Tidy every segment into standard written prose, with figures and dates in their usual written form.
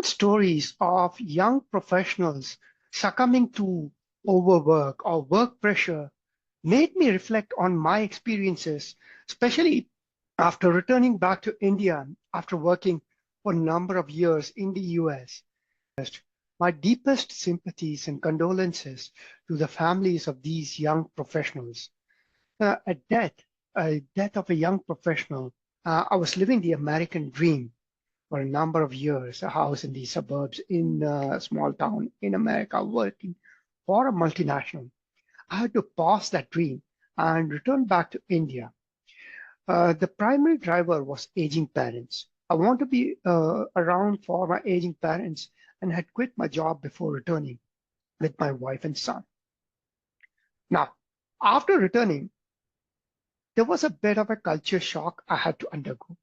Stories of young professionals succumbing to overwork or work pressure made me reflect on my experiences, especially after returning back to India after working for a number of years in the US. My deepest sympathies and condolences to the families of these young professionals. A death of a young professional. I was living the American dream for a number of years, a house in the suburbs in a small town in America, working for a multinational. I had to pause that dream and return back to India. The primary driver was aging parents. I want to be around for my aging parents and had quit my job before returning with my wife and son. Now, after returning, there was a bit of a culture shock I had to undergo.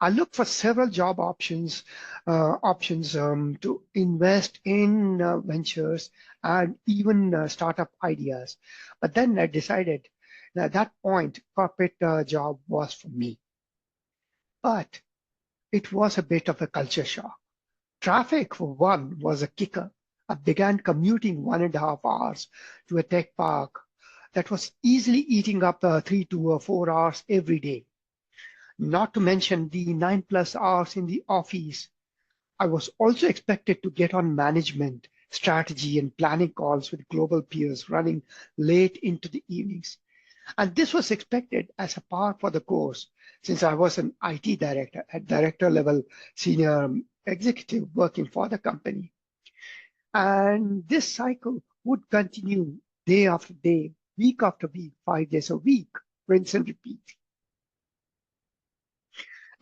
I looked for several job options to invest in ventures and even startup ideas. But then I decided that at that point, corporate job was for me. But it was a bit of a culture shock. Traffic, for one, was a kicker. I began commuting 1.5 hours to a tech park that was easily eating up 3 to 4 hours every day. Not to mention the 9+ hours in the office. I was also expected to get on management, strategy, and planning calls with global peers running late into the evenings. And this was expected as a par for the course since I was an IT director, a director level senior executive working for the company. And this cycle would continue day after day, week after week, 5 days a week, rinse and repeat.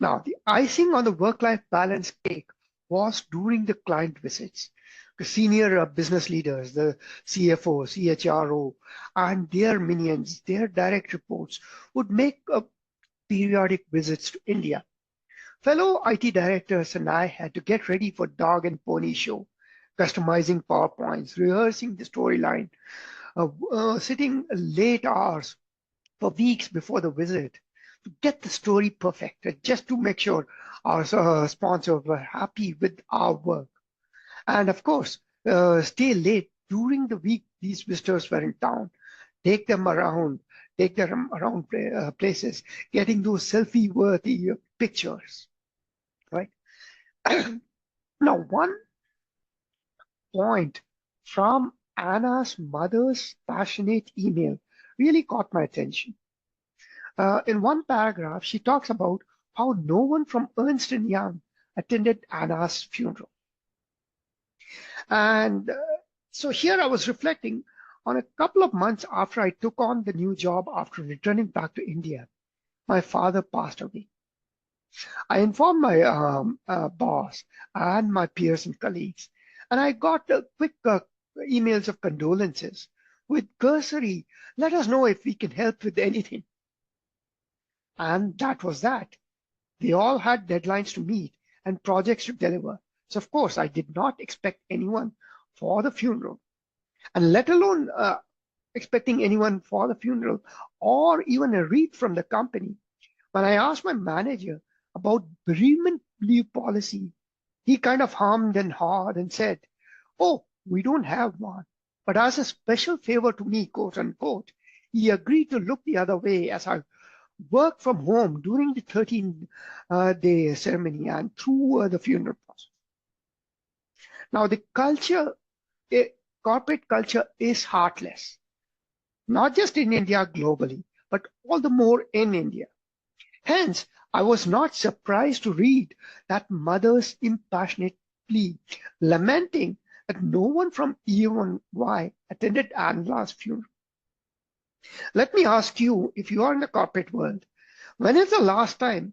Now, the icing on the work-life balance cake was during the client visits. The senior business leaders, the CFO, CHRO, and their minions, their direct reports, would make periodic visits to India. Fellow IT directors and I had to get ready for dog and pony show, customizing PowerPoints, rehearsing the storyline, sitting late hours for weeks before the visit to get the story perfect, just to make sure our sponsors were happy with our work. And of course, stay late during the week these visitors were in town, take them around, take them around places, getting those selfie-worthy pictures, right? Now, one point from Anna's mother's passionate email really caught my attention. In one paragraph, she talks about how no one from Ernst& Young attended Anna's funeral. And so here I was reflecting on a couple of months after I took on the new job after returning back to India. My father passed away. I informed my boss and my peers and colleagues, and I got quick emails of condolences with cursory, let us know if we can help with anything. And that was that. They all had deadlines to meet and projects to deliver. So, of course, I did not expect anyone for the funeral, and let alone expecting anyone for the funeral or even a wreath from the company. When I asked my manager about bereavement leave policy, he kind of hummed and hawed and said, "Oh, we don't have one." But as a special favor to me, quote unquote, he agreed to look the other way as I worked from home during the 13-day ceremony and through the funeral process. Now, the culture, corporate culture is heartless, not just in India, globally, but all the more in India. Hence, I was not surprised to read that mother's impassionate plea, lamenting that no one from E1Y attended Angela's funeral. Let me ask you, if you are in the corporate world, when is the last time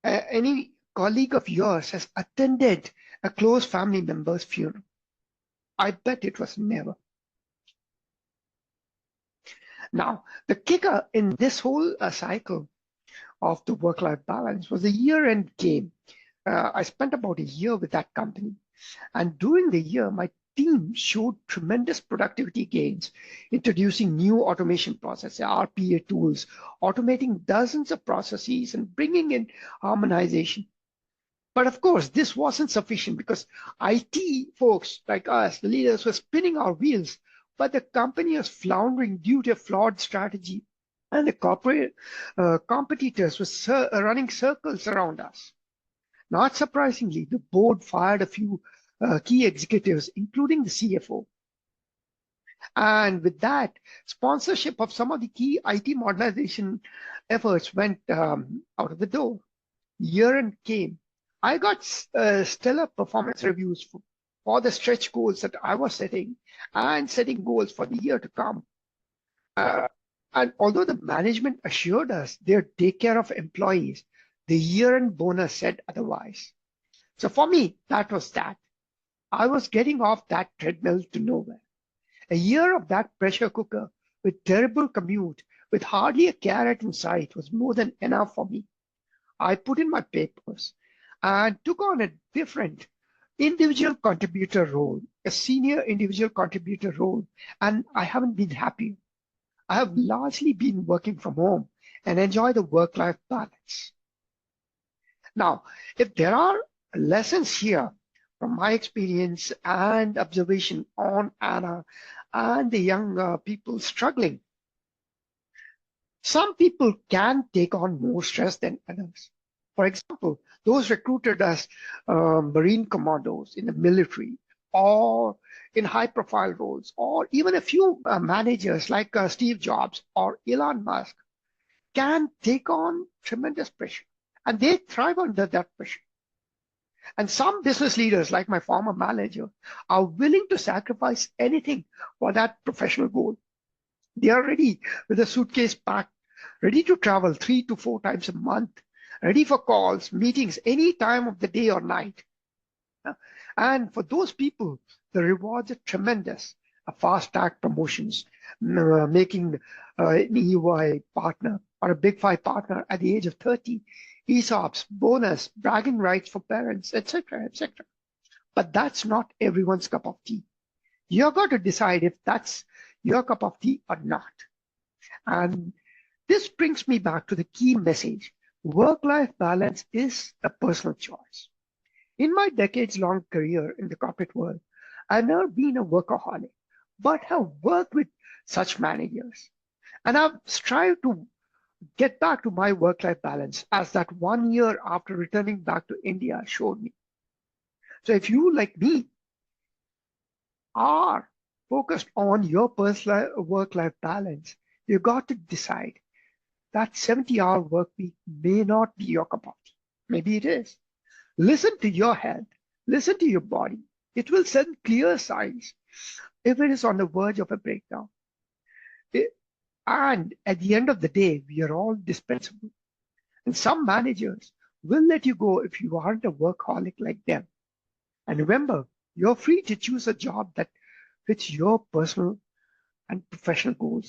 any colleague of yours has attended a close family member's funeral? I bet it was never. Now, the kicker in this whole cycle of the work-life balance was the year-end game. I spent about a year with that company. And during the year, my team showed tremendous productivity gains, introducing new automation processes, RPA tools, automating dozens of processes and bringing in harmonization. But of course, this wasn't sufficient because IT folks like us, the leaders, were spinning our wheels, but the company was floundering due to a flawed strategy, and the corporate competitors were running circles around us. Not surprisingly, the board fired a few key executives, including the CFO. And with that, sponsorship of some of the key IT modernization efforts went out of the door. Year end came. I got stellar performance reviews for the stretch goals that I was setting and setting goals for the year to come. Uh, and although the management assured us they'd take care of employees, the year end bonus said otherwise. So for me, that was that. I was getting off that treadmill to nowhere. A year of that pressure cooker with terrible commute, with hardly a carrot in sight, was more than enough for me. I put in my papers and took on a different individual contributor role, a senior individual contributor role, and I haven't been happy. I have largely been working from home and enjoy the work-life balance. Now, if there are lessons here from my experience and observation on Anna and the young people struggling, some people can take on more stress than others. For example, those recruited as Marine commandos in the military or in high profile roles, or even a few managers like Steve Jobs or Elon Musk can take on tremendous pressure and they thrive under that pressure. And some business leaders, like my former manager, are willing to sacrifice anything for that professional goal. They are ready with a suitcase packed, ready to travel 3 to 4 times a month, ready for calls, meetings any time of the day or night. And for those people, the rewards are tremendous. A fast track promotions, making an EY partner or a Big Five partner at the age of 30, ESOPs, bonus, bragging rights for parents, etc., etc. But that's not everyone's cup of tea. You've got to decide if that's your cup of tea or not. And this brings me back to the key message. Work-life balance is a personal choice. In my decades-long career in the corporate world, I've never been a workaholic, but have worked with such managers. And I've strived to get back to my work-life balance as that 1 year after returning back to India showed me. So if you, like me, are focused on your personal work-life balance, you got to decide that 70-hour work week may not be your cup of tea. Maybe it is. Listen to your health. Listen to your body. It will send clear signs if it is on the verge of a breakdown. And at the end of the day, we are all dispensable. And some managers will let you go if you aren't a workaholic like them. And remember, you're free to choose a job that fits your personal and professional goals.